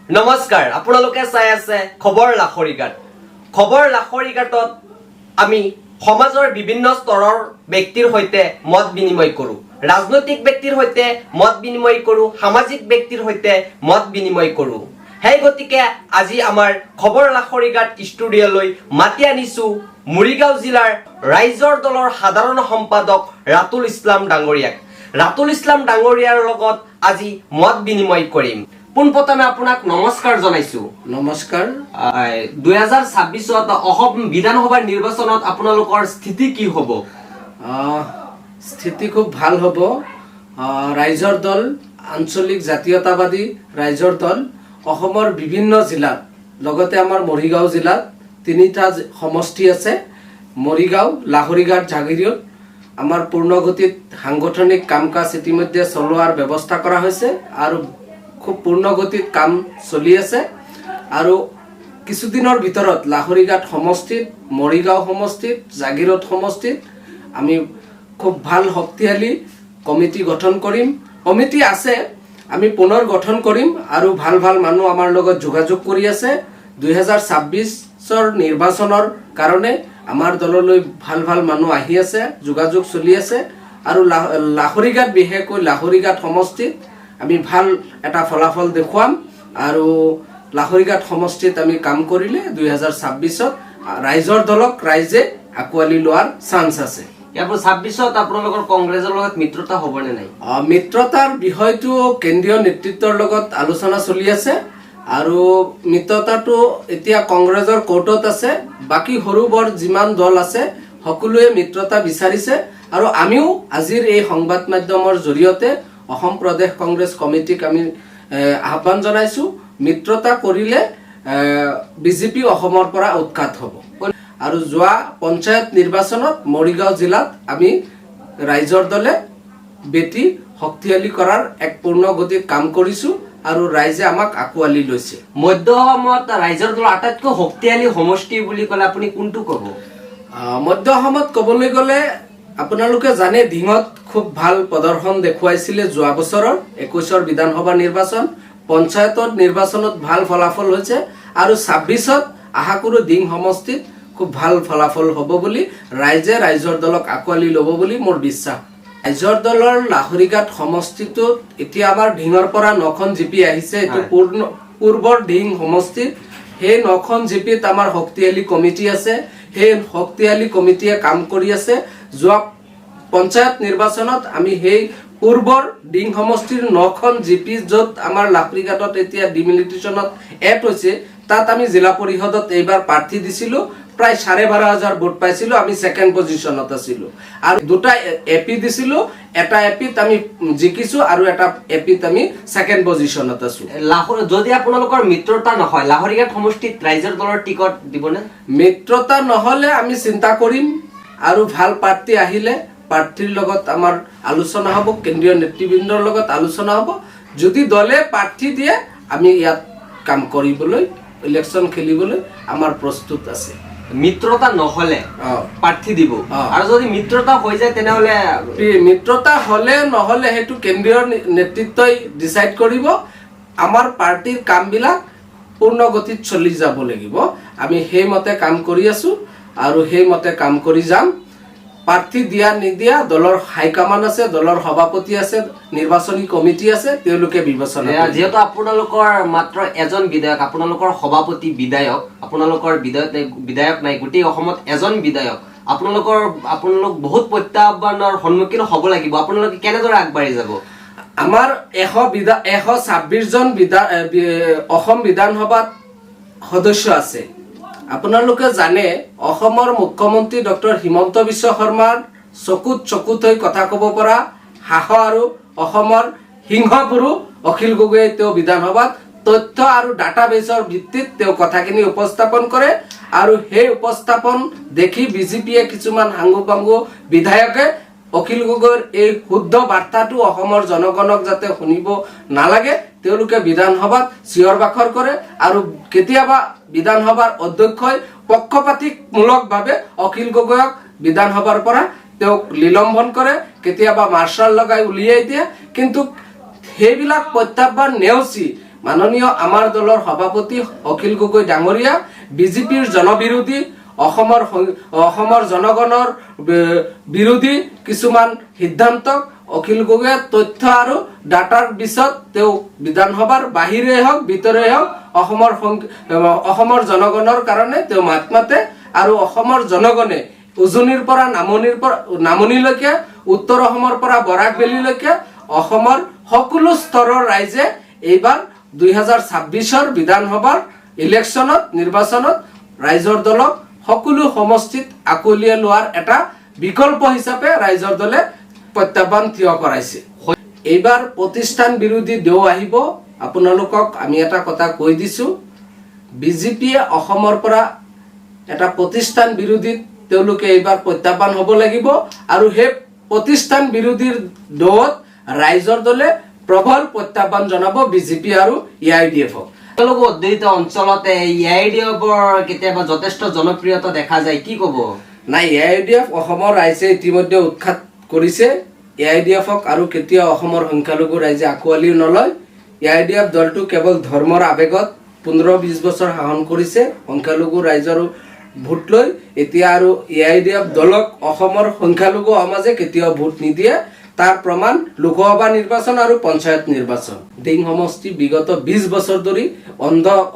নমস্কাৰ আপোনালোকে চাই আছে খবৰ লাখৰিঘাট। খবৰ লাখৰিঘাটত আমি সমাজৰ বিভিন্ন স্তৰৰ ব্যক্তিৰ সৈতে মত বিনিময় কৰোঁ। ৰাজনৈতিক ব্যক্তিৰ সৈতে মত বিনিময় কৰোঁ, সামাজিক ব্যক্তিৰ সৈতে মত বিনিময় কৰোঁ। সেই গতিকে আজি আমাৰ খবৰ লাখৰিঘাট ষ্টুডিঅ'লৈ মাতি আনিছোঁ মৰিগাঁও জিলাৰ ৰাইজৰ দলৰ সাধাৰণ সম্পাদক ৰাতুল ইছলাম ডাঙৰীয়াক। ৰাতুল ইছলাম ডাঙৰীয়াৰ লগত আজি মত বিনিময় কৰিম। পোনপ্ৰথমে আপোনাক নমস্কাৰ জনাইছো। নমস্কাৰ। 2026ত অসম বিধানসভাৰ নিৰ্বাচনত আপোনালোকৰ স্থিতি কি হ'ব? স্থিতি খুব ভাল হ'ব। ৰাইজৰ দল, আঞ্চলিক জাতীয়তাবাদী ৰাইজৰ দল অসমৰ বিভিন্ন জিলাত, লগতে আমাৰ মৰিগাঁও জিলাত 3টা সমষ্টি আছে। মৰিগাঁও, লাহৰিঘাট, জাগিৰোড আমাৰ পূৰ্ণগতিত সাংগঠনিক কাম কাজ ইতিমধ্যে চলোৱাৰ ব্যৱস্থা কৰা হৈছে আৰু খুব পূৰ্ণগতিত কাম চলি আছে। আৰু কিছুদিনৰ ভিতৰত লাহৰিঘাট সমষ্টিত, মৰিগাঁও সমষ্টিত, জাগিৰোড সমষ্টিত আমি খুব ভাল শক্তিশালী কমিটি গঠন কৰিম। কমিটি আছে, আমি পুনৰ গঠন কৰিম আৰু ভাল ভাল মানুহ আমাৰ লগত যোগাযোগ কৰি আছে। 2026ৰ নিৰ্বাচনৰ কাৰণে আমাৰ দললৈ ভাল ভাল মানুহ আহি আছে, যোগাযোগ চলি আছে। আৰু লাহৰিঘাট, বিশেষকৈ লাহৰিঘাট সমষ্টিত আমি ভাল এটা ফলাফল দেখুৱাম আৰু লাহৰিঘাট সমষ্টিত আমি কাম কৰিলে 2026ত ৰাইজৰ দলক ৰাইজে আঁকোৱালি লোৱাৰ চান্স আছে। ইয়াৰ 26ত আপোনালোকৰ কংগ্ৰেছৰ লগত মিত্ৰতা হ'ব নে নাই? মিত্ৰতাৰ বিষয়টো কেন্দ্ৰীয় নেতৃত্বৰ লগত আলোচনা চলি আছে আৰু মিত্ৰতাটো এতিয়া কংগ্ৰেছৰ কোৰ্টত আছে। বাকী সৰু বৰ যিমান দল আছে সকলোৱে মিত্ৰতা বিচাৰিছে আৰু আমিও আজিৰ এই সংবাদ মাধ্যমৰ জৰিয়তে অসম প্ৰদেশ কংগ্ৰেছ কমিটিক আমি আহ্বান জনাইছো, মিত্ৰতা কৰিলে বিজেপি অসমৰ পৰা উৎখাত হ'ব। আৰু যোৱা পঞ্চায়ত নিৰ্বাচনত মৰিগাঁও জিলাত আমি ৰাইজৰ দলে বেটি শক্তিশালী কৰাৰ এক পূৰ্ণ গতিত কাম কৰিছো আৰু ৰাইজে আমাক আঁকোৱালি লৈছে। মধ্য অসমত ৰাইজৰ দলৰ আটাইতকৈ শক্তিশালী সমষ্টি বুলি ক'লে আপুনি কোনটো ক'ব? মধ্য অসমত ক'বলৈ গ'লে আপোনালোকে জানে ধিঙত খুব ভাল প্ৰদৰ্শন দেখুৱাইছিলে যোৱা বছৰৰ 21ৰ বিধানসভা নিৰ্বাচন। পঞ্চায়তৰ নিৰ্বাচনত ভাল ফলাফল হৈছে আৰু 26ত আশা কৰো ডিং সমষ্টিত খুব ভাল ফলাফল হ'ব বুলি ৰাইজে ৰাইজৰ দলক আঁকোৱালি ল'ব বুলি মোৰ বিশ্বাস। ৰাইজৰ দলৰ লাহৰিঘাট সমষ্টিটোত এতিয়া আমাৰ ডিঙৰ পৰা 9খন জিপি আহিছে। এইটো পূৰ্বৰ ডিং সমষ্টিত সেই 9খন জিপিত আমাৰ শক্তিশালী কমিটি আছে। সেই শক্তিশালী কমিটিয়ে কাম কৰি আছে। যোৱা পঞ্চায়ত নিৰ্বাচনত আমি সেই পূৰ্বৰ ডিং সমষ্টিৰ 9খন জিপি য'ত আমাৰ লাহৰিঘাটত এতিয়া ডিমিলিটেশ্যনত এড হৈছে, তাত আমি জিলা পৰিষদত এইবাৰ প্ৰাৰ্থী দিছিলো। প্ৰায় 12,500 ভোট পাইছিলো, আমি ছেকেণ্ড পজিশ্যনত আছিলো। আৰু 2টা এপি দিছিলো, এটা এপিত আমি জিকিছো আৰু এটা এপিত আমি ছেকেণ্ড পজিশ্যনত আছো। যদি আপোনালোকৰ মিত্ৰতা নহয়, লাহৰিঘাট সমষ্টিত ৰাইজৰ দলৰ টিকট দিবনে? মিত্ৰতা নহলে আমি চিন্তা কৰিম আৰু ভাল প্ৰাৰ্থী আহিলে প্ৰাৰ্থীৰ লগত আমাৰ আলোচনা হ'ব, কেন্দ্ৰীয় নেতৃবৃন্দৰ লগত আলোচনা হ'ব। যদি দলে প্ৰাৰ্থী দিয়ে আমি ইয়াত কাম কৰিবলৈ, ইলেকশ্যন খেলিবলৈ আমাৰ প্ৰস্তুত আছে। মিত্ৰতা নহলে প্ৰাৰ্থী দিব আৰু যদি মিত্ৰতা হৈ যায় তেনেহলে? মিত্ৰতা হলে নহলে সেইটো কেন্দ্ৰীয় নেতৃত্বই ডিচাইড কৰিব। আমাৰ পাৰ্টিৰ কামবিলাক পূৰ্ণ গতিত চলি যাব লাগিব। আমি সেইমতে কাম কৰি আছো আৰু সেইমতে কাম কৰি যাম। প্ৰাৰ্থী দিয়া নিদিয়া দলৰ হাইকমাণ্ড আছে, দলৰ সভাপতি আছে, নিৰ্বাচনী কমিটি আছে, তেওঁলোকে বিবেচনা কৰিব। যিহেতু আপোনালোকৰ মাত্ৰ এজন বিধায়ক, আপোনালোকৰ সভাপতি বিধায়ক, আপোনালোকৰ বিধায়ক নাই, গোটেই অসমত এজন বিধায়ক, আপোনালোক বহুত প্ৰত্যাহ্বানৰ সন্মুখীন হ'ব লাগিব। আপোনালোকে কেনেদৰে আগবাঢ়ি যাব? আমাৰ 126 জন অসম বিধানসভাত সদস্য আছে। আপোনালোকে জানে অসমৰ মুখ্যমন্ত্ৰী ডক্টৰ হিমন্ত বিশ্ব শৰ্মাৰ চকুত হৈ কথা ক'ব পৰা সাহস আৰু অসমৰ সিংহপুৰুষ অখিল গগৈয়ে তেওঁ বিধানসভাত তথ্য আৰু ডাটাবেছৰ ভিত্তিত তেওঁ কথাখিনি উপস্থাপন কৰে আৰু সেই উপস্থাপন দেখি বিজেপিয়ে কিছুমান হাংগু পাংগু বিধায়কে অখিল গগৈৰ এই শুদ্ধ বাৰ্তাটো অসমৰ জনগণক যাতে শুনিব নালাগে তেওঁলোকে বিধানসভাত চিঞৰ বাখৰ কৰে আৰু কেতিয়াবা বিধানসভাৰ অধ্যক্ষই পক্ষপাতিমূলকভাৱে অখিল গগৈক বিধানসভাৰ পৰা তেওঁক নিলম্বন কৰে, কেতিয়াবা মাৰ্শাল লগাই উলিয়াই দিয়ে। কিন্তু সেইবিলাক প্ৰত্যাহ্বান নেওচি মাননীয় আমাৰ দলৰ সভাপতি অখিল গগৈ ডাঙৰীয়া বিজেপিৰ জনবিৰোধী অসমৰ জনগণৰ বিৰোধী কিছুমান সিদ্ধান্তক অখিল গগৈয়ে তথ্য আৰু ডাটাৰ পিছত তেওঁ বিধানসভাৰ বাহিৰে হওক ভিতৰে হওক অসমৰ জনগণৰ কাৰণে তেওঁ মাত মাতে আৰু অসমৰ জনগণে উজনিৰ পৰা নামনিলৈকে উত্তৰ অসমৰ পৰা বৰাক ভেলীলৈকে অসমৰ সকলো স্তৰৰ ৰাইজে এইবাৰ 2026ৰ বিধানসভাৰ নিৰ্বাচনত ৰাইজৰ দলক সকলো সমষ্টিত আকলিয়াই লোৱাৰ এটা বিকল্প হিচাপে ৰাইজৰ দলে প্ৰত্যাহ্বান থিয় কৰাইছে। এইবাৰ প্ৰতিষ্ঠান বিৰোধী দেও আহিব। আপোনালোকক আমি এটা কথা কৈ দিছো, বিজেপিয়ে অসমৰ পৰা এটা প্ৰতিষ্ঠান বিৰোধী তেওঁলোকে এইবাৰ প্ৰত্যাহ্বান হ'ব লাগিব আৰু সেই প্ৰতিষ্ঠান বিৰোধীৰ দৌৰত ৰাইজৰ দলে প্ৰবল প্ৰত্যাহ্বান জনাব বিজেপি আৰু AIDF-ক। আপোনালোকৰ অধ্যুষিত অঞ্চলতে AIDF-ৰ কেতিয়াবা যথেষ্ট জনপ্ৰিয়তা দেখা যায়, কি ক'ব? নাই, AIDF অসমৰ ৰাইজে ইতিমধ্যে উৎখাত কৰিছে। AIDF-ক আৰু কেতিয়াও অসমৰ সংখ্যালঘু ৰাইজে আঁকোৱালি নলয়। AIDF দলটো কেৱল ধৰ্মৰ আৱেগত 15-20 বছৰ শাসন কৰিছে সংখ্যালঘু ৰাইজৰ ভোট লৈ। এতিয়া আৰু AIDF দলক অসমৰ সংখ্যালঘু সমাজে কেতিয়াও ভোট নিদিয়ে। তাৰ প্ৰমাণ লোকসভা নিৰ্বাচন আৰু পঞ্চায়ত নিৰ্বাচন। দিং সমষ্টি বিগত 20 বছৰ ধৰি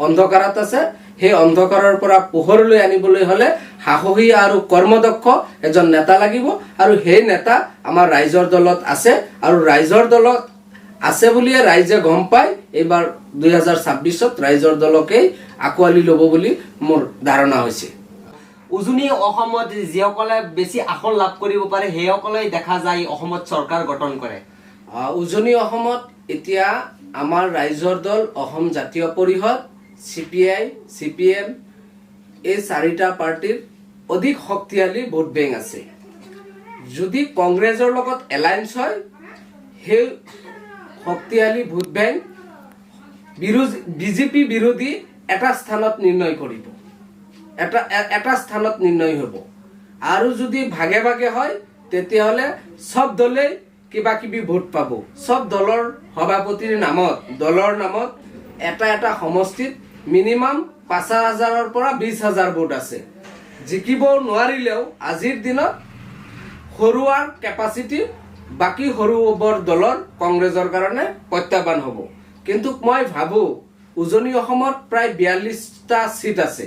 অন্ধকাৰত আছে। সেই অন্ধকাৰৰ পৰা পোহৰলৈ আনিবলৈ হলে সাহসী আৰু কৰ্মদক্ষ এজন নেতা লাগিব আৰু সেই নেতা আমাৰ ৰাইজৰ দলত আছে আৰু ৰাইজৰ দলত আছে বুলিয়ে ৰাইজে গম পায় এইবাৰ 2026ত ৰাইজৰ দলকেই আঁকোৱালি ল'ব বুলি মোৰ ধাৰণা হৈছে। উজনি অসমত যিসকলে বেছি আসন লাভ কৰিব পাৰে সেইসকলে দেখা যায় অসমত চৰকাৰ গঠন কৰে। উজনি অসমত এতিয়া আমাৰ ৰাইজৰ দল, অসম জাতীয় পৰিষদ, CPI, CPM এই চাৰিটা পাৰ্টিৰ অধিক শক্তিশালী ভোট বেংক আছে। যদি কংগ্ৰেছৰ লগত এলায়েন্স হয় সেই শক্তিশালী ভোট বেংক বিজেপি বিৰোধী এটা স্থানত নিৰ্ণয় কৰিব, এটা স্থানত নিৰ্ণয় হ'ব। আৰু যদি ভাগে ভাগে হয় তেতিয়াহ'লে সব দলেই কিবা কিবি ভোট পাব। সব দলৰ সভাপতিৰ নামত, দলৰ নামত এটা সমষ্টিত মিনিমাম 5,000-ৰ পৰা 20,000 ভোট আছে। জিকিব নোৱাৰিলেও আজিৰ দিনত সৰুৱাৰ কেপাচিটি বাকী সৰু বৰ দলৰ কংগ্ৰেছৰ কাৰণে প্ৰত্যাহ্বান হ'ব। কিন্তু মই ভাবোঁ উজনি অসমত প্ৰায় 42টা সিট আছে।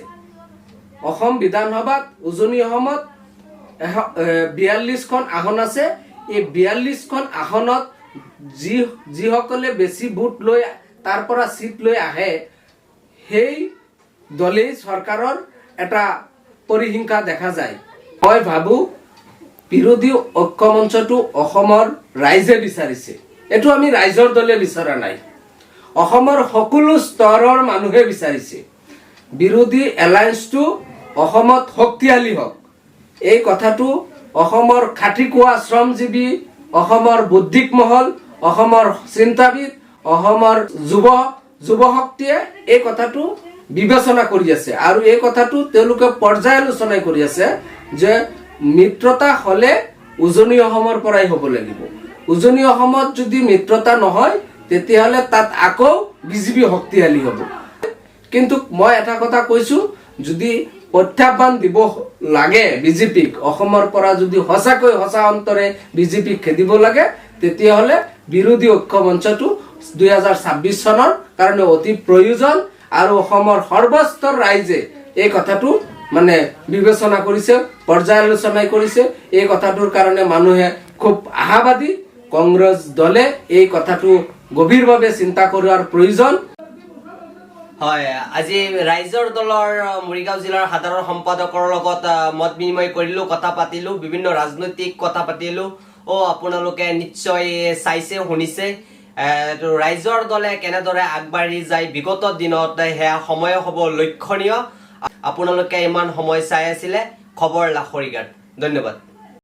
অসম বিধানসভাত উজনি অসমত 42খন আসন আছে। এই 42খন আসনত যিসকলে বেছি ভোট লৈ তাৰ পৰা সিট লৈ আহে সেই দলেই চৰকাৰৰ এটা পৰিসংখ্যা দেখা যায়। মই ভাবোঁ বিৰোধী ঐক্যমঞ্চটো অসমৰ ৰাইজে বিচাৰিছে। এইটো আমি ৰাইজৰ দলে বিচৰা নাই, অসমৰ সকলো স্তৰৰ মানুহে বিচাৰিছে। বিৰোধী এলায়েন্সটো অসমত শক্তিশালী হওক, এই কথাটো অসমৰ খাটিকোৱা শ্ৰমজীৱী, অসমৰ বৌদ্ধিক মহল, অসমৰ চিন্তাবিদ, অসমৰ যুৱ শক্তিয়ে এই কথাটো বিবেচনা কৰি আছে আৰু এই কথাটো তেওঁলোকে পৰ্যালোচনা কৰি আছে যে মিত্ৰতা হলে উজনি অসমৰ পৰাই হ'ব লাগিব। উজনি অসমত যদি মিত্ৰতা নহয় তেতিয়াহ'লে তাত আকৌ বিজেপি শক্তিশালী হ'ব। কিন্তু মই এটা কথা কৈছো, যদি প্ৰত্যাহ্বান দিব লাগে বিজেপিক, অসমৰ পৰা যদি সঁচাকৈ সঁচা অন্তৰে বিজেপিক খেদিব লাগে তেতিয়াহ'লে বিৰোধী ঐক্যমঞ্চটো 2026 চনৰ কাৰণে অতি প্ৰয়োজন আৰু অসমৰ সৰ্বস্তৰ ৰাইজে এই কথাটো মানে বিবেচনা কৰিছে, পৰ্যালোচনা কৰিছে। এই কথাটোৰ কাৰণে মানুহে খুব আশাবাদী। কংগ্ৰেছ দলে এই কথাটো গভীৰভাৱে চিন্তা কৰাৰ প্ৰয়োজন। হয়, আজি ৰাইজৰ দলৰ মৰিগাঁও জিলাৰ সাধাৰণ সম্পাদকৰ লগত মত বিনিময় কৰিলোঁ, কথা পাতিলোঁ, বিভিন্ন ৰাজনৈতিক কথা পাতিলোঁ। আপোনালোকে নিশ্চয় চাইছে, শুনিছে ৰাইজৰ দলে কেনেদৰে আগবাঢ়ি যায় বিগত দিনত, সেয়া সময় হ'ব লক্ষণীয়। আপোনালোকে ইমান সময় চাই আছিলে খবৰ লাখৰিঘাট। ধন্যবাদ।